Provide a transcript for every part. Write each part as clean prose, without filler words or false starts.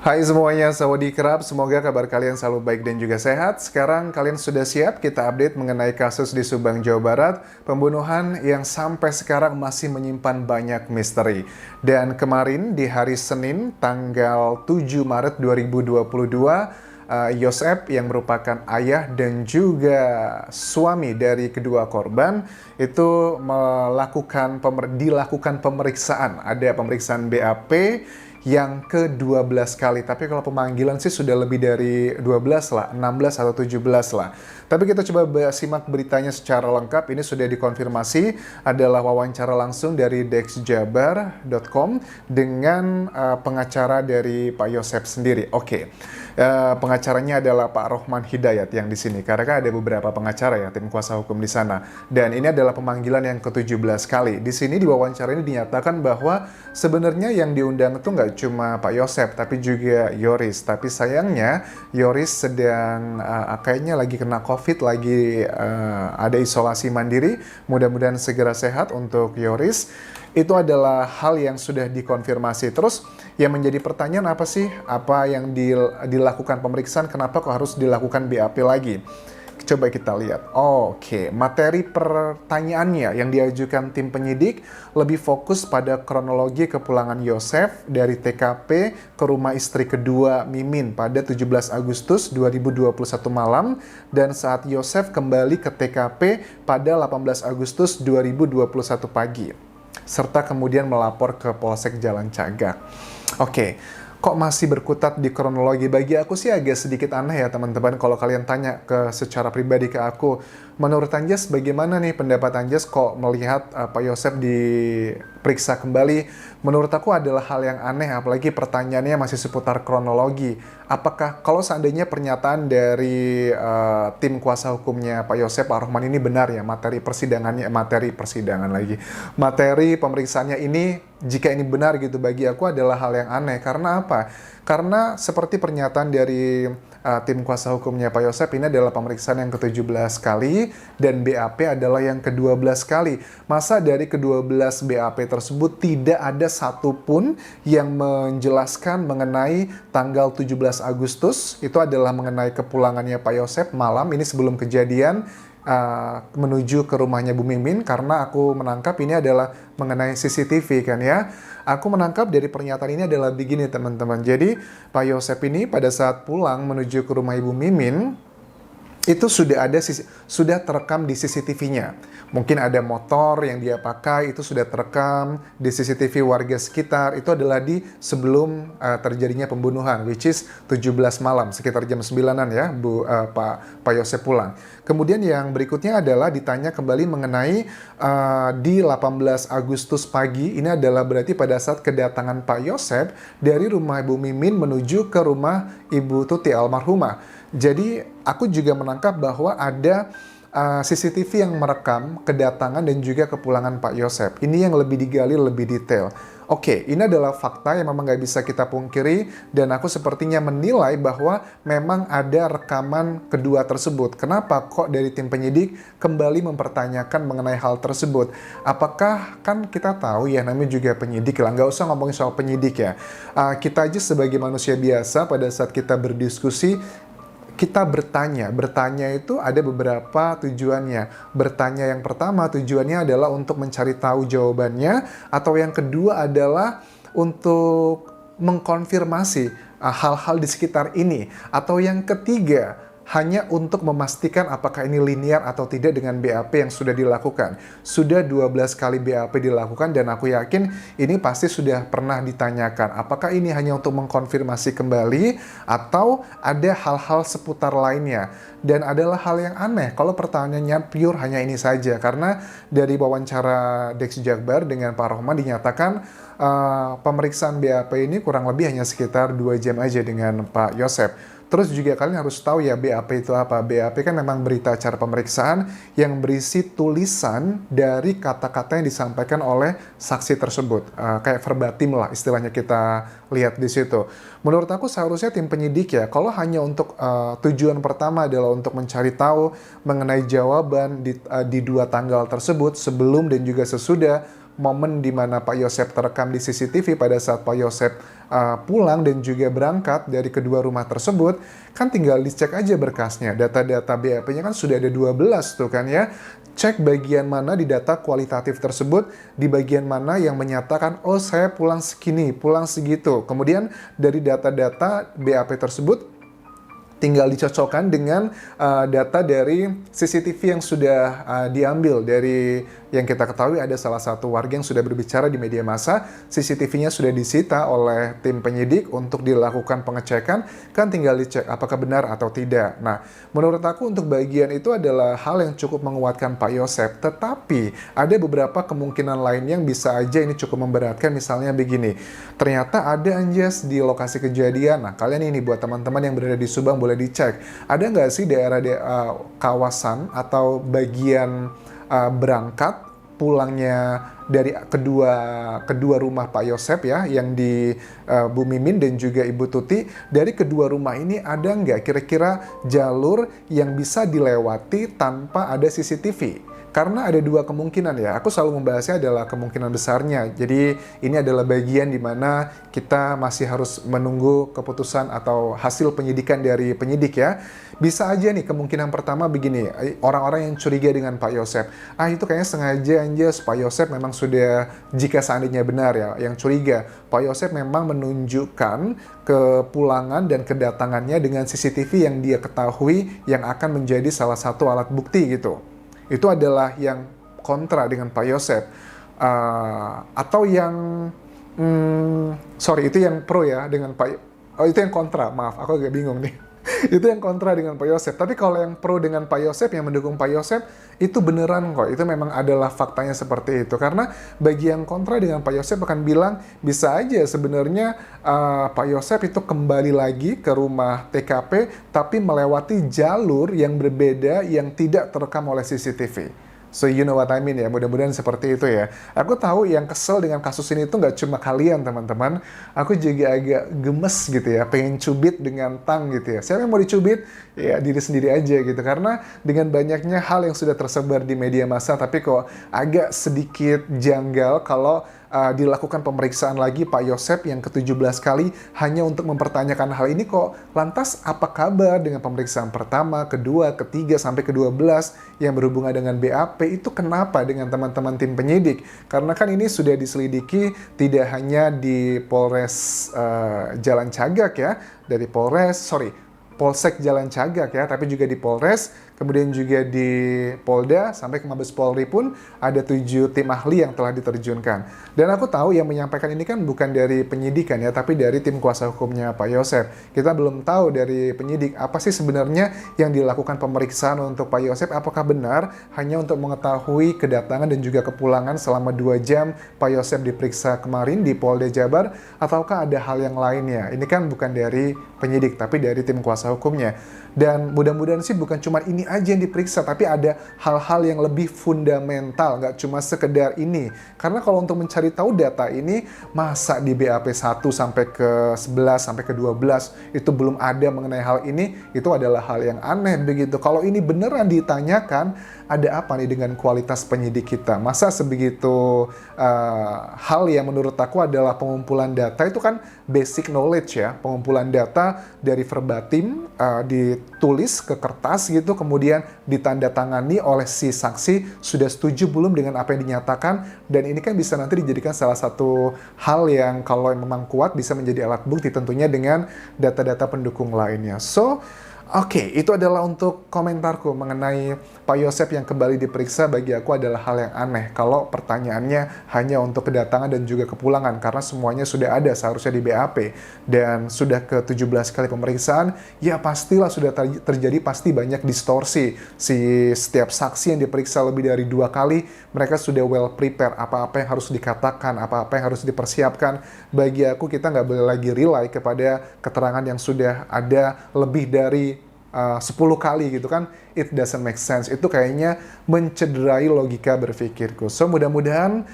Hai semuanya, Sawadee-krap. Semoga kabar kalian selalu baik dan juga sehat. Sekarang kalian sudah siap kita update mengenai kasus di Subang, Jawa Barat. Pembunuhan yang sampai sekarang masih menyimpan banyak misteri. Dan kemarin di hari Senin, tanggal 7 Maret 2022, Yosep yang merupakan ayah dan juga suami dari kedua korban itu dilakukan pemeriksaan. Ada pemeriksaan BAP yang ke-12 kali. Tapi kalau pemanggilan sih sudah lebih dari 12 lah, 16 atau 17 lah. Tapi kita coba simak beritanya secara lengkap. Ini sudah dikonfirmasi, adalah wawancara langsung dari dexjabar.com dengan pengacara dari Pak Yosep sendiri. Oke. Pengacaranya adalah Pak Rohman Hidayat yang di sini. Karena kan ada beberapa pengacara ya, tim kuasa hukum di sana. Dan ini adalah pemanggilan yang ke-17 kali. Di sini di wawancara ini dinyatakan bahwa sebenarnya yang diundang itu nggak cuma Pak Yosep, tapi juga Yoris. Tapi sayangnya Yoris sedang kayaknya lagi kena COVID, lagi ada isolasi mandiri. Mudah-mudahan segera sehat untuk Yoris. Itu adalah hal yang sudah dikonfirmasi. Terus yang menjadi pertanyaan apa sih? Apa yang dilakukan pemeriksaan, kenapa kok harus dilakukan BAP lagi? Coba kita lihat. Oke, materi pertanyaannya yang diajukan tim penyidik lebih fokus pada kronologi kepulangan Yosef dari TKP ke rumah istri kedua Mimin pada 17 Agustus 2021 malam dan saat Yosef kembali ke TKP pada 18 Agustus 2021 pagi. Serta kemudian melapor ke Polsek Jalan Cagak. Oke. Kok masih berkutat di kronologi? Bagi aku sih agak sedikit aneh ya teman-teman. Kalau kalian tanya secara pribadi ke aku, menurut Anjas bagaimana nih pendapat Anjas kok melihat Pak Yosep diperiksa kembali? Menurut aku adalah hal yang aneh, apalagi pertanyaannya masih seputar kronologi. Apakah kalau seandainya pernyataan dari tim kuasa hukumnya Pak Yosep, Pak Rohman ini benar ya, materi pemeriksaannya ini, jika ini benar gitu, bagi aku adalah hal yang aneh. Karena apa? Karena seperti pernyataan dari tim kuasa hukumnya Pak Yosep, ini adalah pemeriksaan yang ke-17 kali dan BAP adalah yang ke-12 kali. Masa dari ke-12 BAP tersebut tidak ada satupun yang menjelaskan mengenai tanggal 17 Agustus, itu adalah mengenai kepulangannya Pak Yosep malam, ini sebelum kejadian, menuju ke rumahnya Bu Mimin, karena aku menangkap ini adalah mengenai CCTV kan ya. Aku menangkap dari pernyataan ini adalah begini teman-teman. Jadi Pak Yosep ini pada saat pulang menuju ke rumah Ibu Mimin, itu sudah terekam di CCTV-nya. Mungkin ada motor yang dia pakai, itu sudah terekam di CCTV warga sekitar. Itu adalah di sebelum terjadinya pembunuhan, which is 17 malam, sekitar jam 9-an ya, Pak Yosep pulang. Kemudian yang berikutnya adalah ditanya kembali mengenai di 18 Agustus pagi, ini adalah berarti pada saat kedatangan Pak Yosep dari rumah Ibu Mimin menuju ke rumah Ibu Tuti almarhumah. Jadi aku juga menangkap bahwa ada CCTV yang merekam kedatangan dan juga kepulangan Pak Yosep. Ini yang lebih digali lebih detail. Oke, ini adalah fakta yang memang nggak bisa kita pungkiri dan aku sepertinya menilai bahwa memang ada rekaman kedua tersebut. Kenapa kok dari tim penyidik kembali mempertanyakan mengenai hal tersebut? Apakah, kan kita tahu ya namanya juga penyidik lah, nggak usah ngomongin soal penyidik ya. Kita aja sebagai manusia biasa pada saat kita berdiskusi, kita bertanya itu ada beberapa tujuannya. Bertanya yang pertama tujuannya adalah untuk mencari tahu jawabannya, atau yang kedua adalah untuk mengkonfirmasi hal-hal di sekitar ini, atau yang ketiga hanya untuk memastikan apakah ini linear atau tidak dengan BAP yang sudah dilakukan. Sudah 12 kali BAP dilakukan dan aku yakin ini pasti sudah pernah ditanyakan. Apakah ini hanya untuk mengkonfirmasi kembali atau ada hal-hal seputar lainnya? Dan adalah hal yang aneh kalau pertanyaannya pure hanya ini saja. Karena dari wawancara Dex Jakbar dengan Pak Rohman dinyatakan pemeriksaan BAP ini kurang lebih hanya sekitar 2 jam aja dengan Pak Yosep. Terus juga kalian harus tahu ya BAP itu apa. BAP kan memang berita acara pemeriksaan yang berisi tulisan dari kata-kata yang disampaikan oleh saksi tersebut. Kayak verbatim lah istilahnya kita lihat di situ. Menurut aku seharusnya tim penyidik ya, kalau hanya untuk tujuan pertama adalah untuk mencari tahu mengenai jawaban di 2 tanggal tersebut, sebelum dan juga sesudah, momen di mana Pak Yosep terekam di CCTV pada saat Pak Yosep pulang dan juga berangkat dari kedua rumah tersebut, kan tinggal dicek aja berkasnya. Data-data BAP-nya kan sudah ada 12 tuh kan ya. Cek bagian mana di data kualitatif tersebut, di bagian mana yang menyatakan, oh saya pulang segini, pulang segitu. Kemudian dari data-data BAP tersebut, tinggal dicocokkan dengan data dari CCTV yang sudah diambil. Dari yang kita ketahui ada salah satu warga yang sudah berbicara di media massa, CCTV-nya sudah disita oleh tim penyidik untuk dilakukan pengecekan, kan tinggal dicek apakah benar atau tidak. Nah, menurut aku untuk bagian itu adalah hal yang cukup menguatkan Pak Yosep, tetapi ada beberapa kemungkinan lain yang bisa aja ini cukup memberatkan. Misalnya begini, ternyata ada anjas di lokasi kejadian. Nah, kalian ini buat teman-teman yang berada di Subang boleh dicek, ada nggak sih daerah kawasan atau bagian berangkat pulangnya dari kedua rumah Pak Yosep ya, yang di Bu Mimin dan juga Ibu Tuti. Dari kedua rumah ini ada nggak kira-kira jalur yang bisa dilewati tanpa ada CCTV? Karena ada dua kemungkinan ya, aku selalu membahasnya adalah kemungkinan besarnya. Jadi ini adalah bagian di mana kita masih harus menunggu keputusan atau hasil penyidikan dari penyidik ya. Bisa aja nih kemungkinan pertama begini, orang-orang yang curiga dengan Pak Yosep. Itu kayaknya sengaja anjas Pak Yosep memang sudah, jika seandainya benar ya, yang curiga, Pak Yosep memang menunjukkan kepulangan dan kedatangannya dengan CCTV yang dia ketahui yang akan menjadi salah satu alat bukti gitu. Itu adalah yang kontra dengan Pak Yosep. Atau yang itu yang pro ya dengan Pak. Oh, itu yang kontra, maaf, aku agak bingung nih. Itu yang kontra dengan Pak Yosep. Tapi kalau yang pro dengan Pak Yosep, yang mendukung Pak Yosep, itu beneran kok. Itu memang adalah faktanya seperti itu. Karena bagi yang kontra dengan Pak Yosep akan bilang, bisa aja sebenarnya Pak Yosep itu kembali lagi ke rumah TKP, tapi melewati jalur yang berbeda yang tidak terekam oleh CCTV. So you know what I mean ya, mudah-mudahan seperti itu ya. Aku tahu yang kesel dengan kasus ini tuh nggak cuma kalian teman-teman. Aku juga agak gemes gitu ya, pengen cubit dengan tang gitu ya. Siapa yang mau dicubit? Ya diri sendiri aja gitu. Karena dengan banyaknya hal yang sudah tersebar di media massa, tapi kok agak sedikit janggal kalau dilakukan pemeriksaan lagi Pak Yosep yang ke-17 kali hanya untuk mempertanyakan hal ini kok. Lantas apa kabar dengan pemeriksaan pertama, kedua, ketiga, sampai ke-12 yang berhubungan dengan BAP itu kenapa dengan teman-teman tim penyidik? Karena kan ini sudah diselidiki tidak hanya di Polres Jalan Cagak ya, dari Polsek Jalan Cagak ya, tapi juga di Polres, kemudian juga di Polda, sampai ke Mabes Polri pun ada 7 tim ahli yang telah diterjunkan. Dan aku tahu yang menyampaikan ini kan bukan dari penyidikan ya, tapi dari tim kuasa hukumnya Pak Yosep. Kita belum tahu dari penyidik apa sih sebenarnya yang dilakukan pemeriksaan untuk Pak Yosep, apakah benar hanya untuk mengetahui kedatangan dan juga kepulangan selama 2 jam Pak Yosep diperiksa kemarin di Polda Jabar, ataukah ada hal yang lainnya. Ini kan bukan dari penyidik, tapi dari tim kuasa hukumnya. Dan mudah-mudahan sih bukan cuma ini aja yang diperiksa, tapi ada hal-hal yang lebih fundamental, nggak cuma sekedar ini. Karena kalau untuk mencari tahu data ini, masa di BAP 1 sampai ke 11 sampai ke 12 itu belum ada mengenai hal ini, itu adalah hal yang aneh begitu. Kalau ini beneran ditanyakan, ada apa nih dengan kualitas penyidik kita? Masa sebegitu hal yang menurut aku adalah pengumpulan data itu kan basic knowledge ya, pengumpulan data dari verbatim, ditulis ke kertas gitu, kemudian ditandatangani oleh si saksi, sudah setuju belum dengan apa yang dinyatakan, dan ini kan bisa nanti dijadikan salah satu hal yang kalau memang kuat bisa menjadi alat bukti tentunya dengan data-data pendukung lainnya. So, oke, itu adalah untuk komentarku mengenai Pak Yosep yang kembali diperiksa. Bagi aku adalah hal yang aneh kalau pertanyaannya hanya untuk kedatangan dan juga kepulangan, karena semuanya sudah ada seharusnya di BAP dan sudah ke-17 kali pemeriksaan, ya pastilah sudah terjadi pasti banyak distorsi. Setiap saksi yang diperiksa lebih dari 2 kali, mereka sudah well prepare apa-apa yang harus dikatakan, apa-apa yang harus dipersiapkan. Bagi aku kita nggak boleh lagi rely kepada keterangan yang sudah ada lebih dari 10 kali gitu kan. It doesn't make sense. Itu kayaknya mencederai logika berpikirku. So mudah-mudahan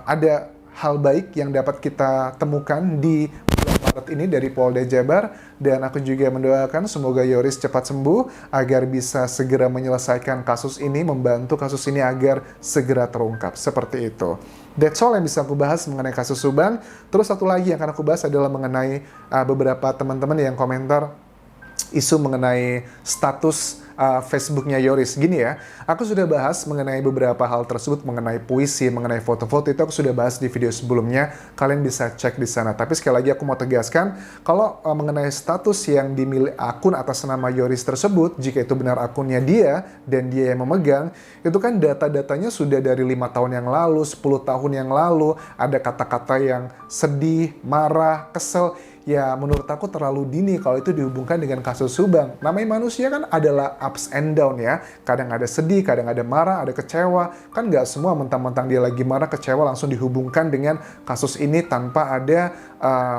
ada hal baik yang dapat kita temukan di bulan Maret ini dari Polda Jabar, dan aku juga mendoakan semoga Yoris cepat sembuh agar bisa segera menyelesaikan kasus ini, membantu kasus ini agar segera terungkap. Seperti itu. That's all yang bisa aku bahas mengenai kasus Subang. Terus satu lagi yang akan aku bahas adalah mengenai beberapa teman-teman yang komentar isu mengenai status Facebooknya Yoris. Gini ya, aku sudah bahas mengenai beberapa hal tersebut, mengenai puisi, mengenai foto-foto, itu aku sudah bahas di video sebelumnya, kalian bisa cek di sana. Tapi sekali lagi aku mau tegaskan, kalau mengenai status yang dimiliki akun atas nama Yoris tersebut, jika itu benar akunnya dia, dan dia yang memegang, itu kan data-datanya sudah dari 5 tahun yang lalu, 10 tahun yang lalu, ada kata-kata yang sedih, marah, kesel. Ya menurut aku terlalu dini kalau itu dihubungkan dengan kasus Subang. Namanya manusia kan adalah ups and down ya. Kadang ada sedih, kadang ada marah, ada kecewa. Kan nggak semua mentang-mentang dia lagi marah, kecewa langsung dihubungkan dengan kasus ini tanpa ada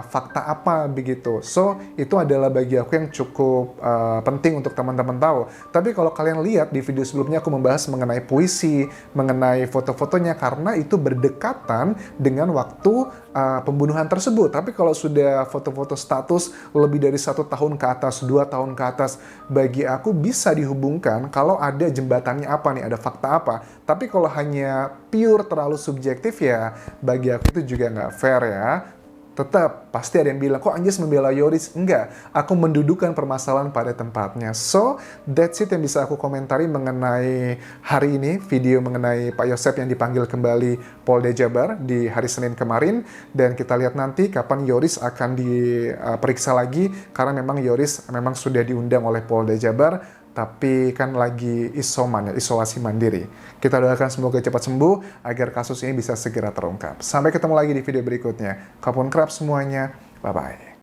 fakta apa begitu. So itu adalah bagi aku yang cukup penting untuk teman-teman tahu. Tapi kalau kalian lihat di video sebelumnya aku membahas mengenai puisi, mengenai foto-fotonya karena itu berdekatan dengan waktu pembunuhan tersebut. Tapi kalau sudah foto-foto status lebih dari 1 tahun ke atas, 2 tahun ke atas, bagi aku bisa dihubungkan kalau ada jembatannya apa nih, ada fakta apa. Tapi kalau hanya pure terlalu subjektif ya, bagi aku itu juga nggak fair ya. Tetap, pasti ada yang bilang, kok Anjas membela Yoris? Enggak, aku mendudukan permasalahan pada tempatnya. So, that's it yang bisa aku komentari mengenai hari ini, video mengenai Pak Yosep yang dipanggil kembali Polda Jabar di hari Senin kemarin. Dan kita lihat nanti kapan Yoris akan diperiksa lagi, karena memang Yoris memang sudah diundang oleh Polda Jabar, tapi kan lagi isoman ya, isolasi mandiri. Kita doakan semoga cepat sembuh agar kasus ini bisa segera terungkap. Sampai ketemu lagi di video berikutnya. Kapun kerap semuanya. Bye-bye.